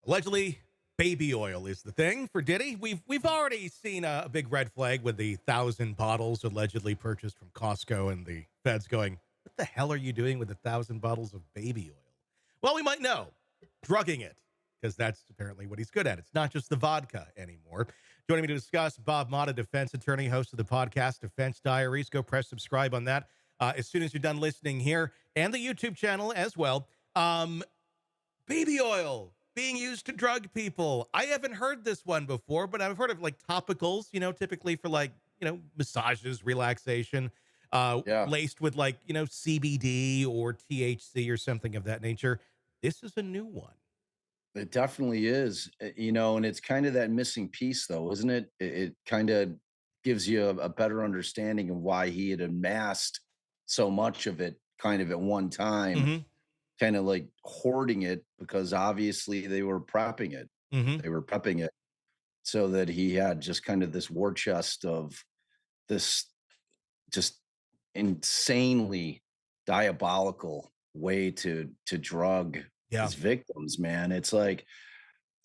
Allegedly, baby oil is the thing for Diddy. We've already seen a big red flag with the 1,000 bottles allegedly purchased from Costco, and the feds going, "What the hell are you doing with 1,000 bottles of baby oil?" Well, we might know, drugging it, because that's apparently what he's good at. It's not just the vodka anymore. Joining me to discuss, Bob Motta, defense attorney, host of the podcast Defense Diaries. Go press subscribe on that as soon as you're done listening here, and the YouTube channel as well. Baby oil being used to drug people. I haven't heard this one before, but I've heard of like topicals, typically for like, massages, relaxation, Yeah, laced with like, CBD or THC or something of that nature. This is a new one. it definitely is. And it's kind of that missing piece, though, isn't it? It kind of gives you a better understanding of why he had amassed so much of it kind of at one time, Mm-hmm. kind of like hoarding it because obviously they were prepping it. Mm-hmm. They were prepping it so that he had just kind of this war chest of this just insanely diabolical way to drug Yeah. his victims, man. It's like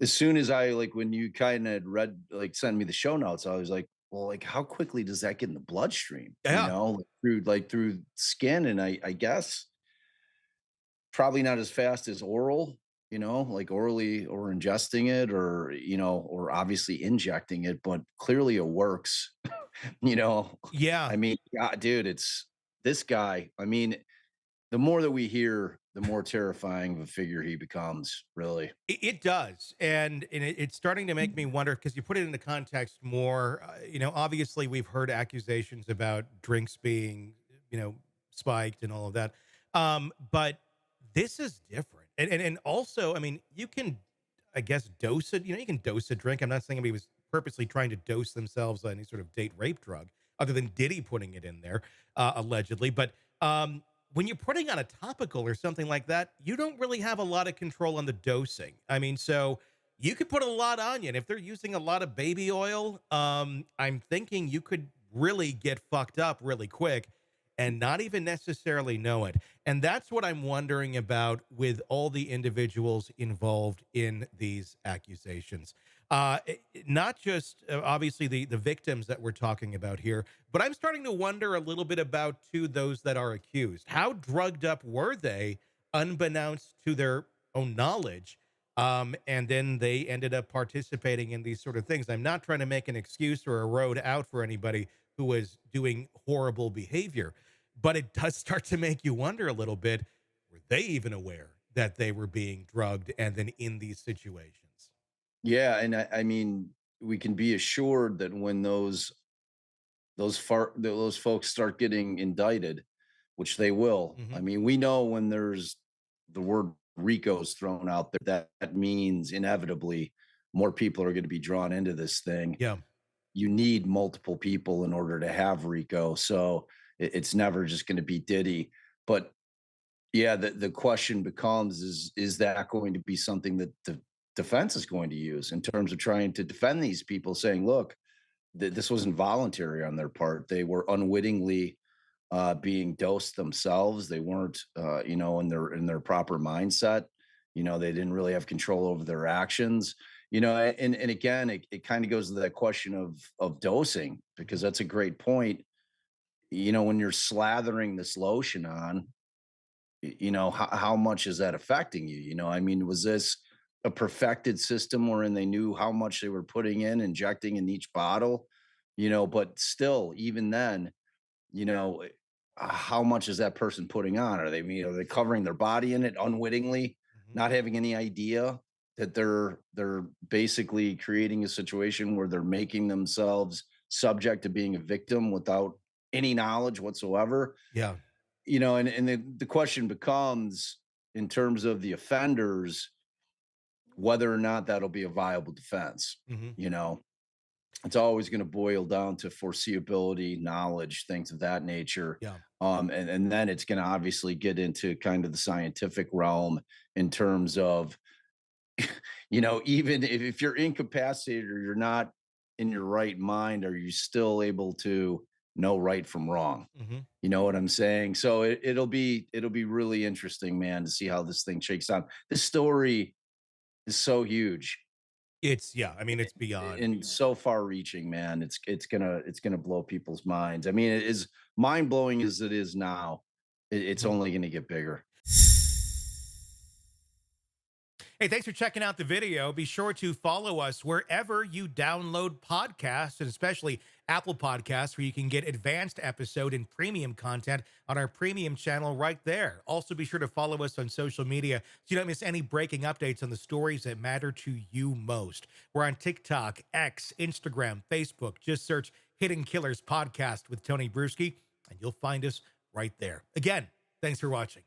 as soon as I like when you kind of read like sent me the show notes, I was like, well, like how quickly does that get in the bloodstream? Yeah. Through skin, and I guess probably not as fast as oral, like orally or ingesting it or obviously injecting it, but clearly it works. you know, Yeah. I mean, yeah, dude, it's this guy. I mean, the more that we hear, the more terrifying of a figure he becomes, really. It does, and it's starting to make me wonder because you put it into context more. Obviously we've heard accusations about drinks being, spiked and all of that, but this is different, and also, I mean, you can, I guess, dose it. You can dose a drink. I'm not saying anybody was purposely trying to dose themselves on any sort of date rape drug, other than Diddy putting it in there, allegedly, but. When you're putting on a topical or something like that, you don't really have a lot of control on the dosing. I mean, so you could put a lot on you. And if they're using a lot of baby oil, I'm thinking you could really get fucked up really quick and not even necessarily know it. And that's what I'm wondering about with all the individuals involved in these accusations. Not just obviously the victims that we're talking about here, but I'm starting to wonder a little bit about too those that are accused. How drugged up were they, unbeknownst to their own knowledge? And then they ended up participating in these sort of things. I'm not trying to make an excuse or a road out for anybody who was doing horrible behavior, but it does start to make you wonder a little bit. Were they even aware that they were being drugged and then in these situations? Yeah, and I mean, we can be assured that when those folks start getting indicted, which they will. Hmm. I mean, we know when there's the word RICO's thrown out there, that means inevitably more people are going to be drawn into this thing. Yeah. You need multiple people in order to have RICO, so it's never just going to be Diddy. But yeah, the question becomes: is that going to be something that the defense is going to use in terms of trying to defend these people, saying, "Look, this wasn't voluntary on their part; they were unwittingly being dosed themselves. They weren't, in their proper mindset. They didn't really have control over their actions. And again, it kind of goes to that question of dosing because that's a great point. When you're slathering this lotion on, how much is that affecting you? I mean, was this a perfected system wherein they knew how much they were putting in, injecting in each bottle? But still, even then, you know, how much is that person putting on? Are they covering their body in it unwittingly, Hmm. not having any idea that they're basically creating a situation where they're making themselves subject to being a victim without any knowledge whatsoever? Yeah. And the question becomes in terms of the offenders, whether or not that'll be a viable defense. Hmm. You know, it's always going to boil down to foreseeability, knowledge, things of that nature. Yeah. And then it's going to obviously get into kind of the scientific realm in terms of, even if you're incapacitated or you're not in your right mind, are you still able to know right from wrong? Hmm. You know what I'm saying? So it'll be really interesting, man, to see how this thing shakes out. This story is so huge It's yeah, I mean, it's beyond and beyond. so far reaching, man. It's gonna blow people's minds. I mean, it is mind blowing as it is now. It's Mhm. only gonna get bigger. Hey, thanks for checking out the video. Be sure to follow us wherever you download podcasts, and especially Apple Podcasts, where you can get advanced episode and premium content on our premium channel right there. Also, be sure to follow us on social media so you don't miss any breaking updates on the stories that matter to you most. We're on TikTok, X, Instagram, Facebook. Just search Hidden Killers Podcast with Tony Brueski, and you'll find us right there. Again, thanks for watching.